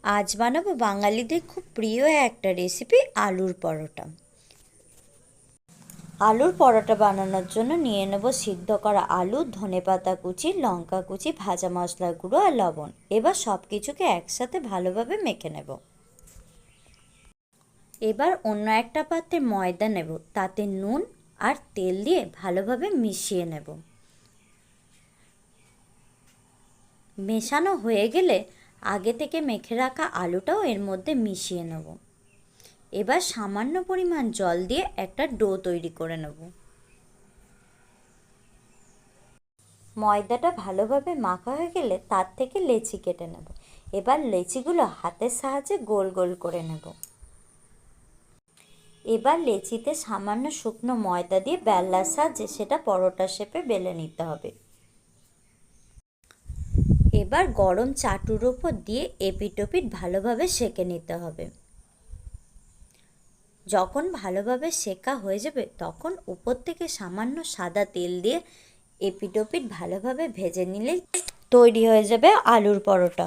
আজ বানাবো বাঙালিদের খুব প্রিয় একটা রেসিপি, আলুর পরোটা। আলুর পরোটা বানানোর জন্য নিয়ে নেব সিদ্ধ করা আলু, ধনেপাতা কুচি, লঙ্কা কুচি, ভাজা মশলার গুঁড়ো আর লবণ। এবার সব কিছুকে একসাথে ভালোভাবে মেখে নেব। এবার অন্য একটা পাত্রে ময়দা নেব, তাতে নুন আর তেল দিয়ে ভালোভাবে মিশিয়ে নেব। মেশানো হয়ে গেলে আগে থেকে মেখে রাখা আলুটাও এর মধ্যে মিশিয়ে নেব। এবার সামান্য পরিমাণ জল দিয়ে একটা ডো তৈরি করে নেব। ময়দাটা ভালোভাবে মাখা হয়ে গেলে তার থেকে লেচি কেটে নেব। এবার লেচিগুলো হাতের সাহায্যে গোল গোল করে নেব। এবার লেচিতে সামান্য শুকনো ময়দা দিয়ে বেলার সাহায্যে সেটা পরোটা শেপে বেলে নিতে হবে। এবার গরম চাটুর ওপর দিয়ে এপিট ওপিট ভালোভাবে সেঁকে নিতে হবে। যখন ভালোভাবে সেঁকা হয়ে যাবে তখন উপর থেকে সামান্য সাদা তেল দিয়ে এপিট ওপিট ভালোভাবে ভেজে নিলেই তৈরি হয়ে যাবে আলুর পরোটা।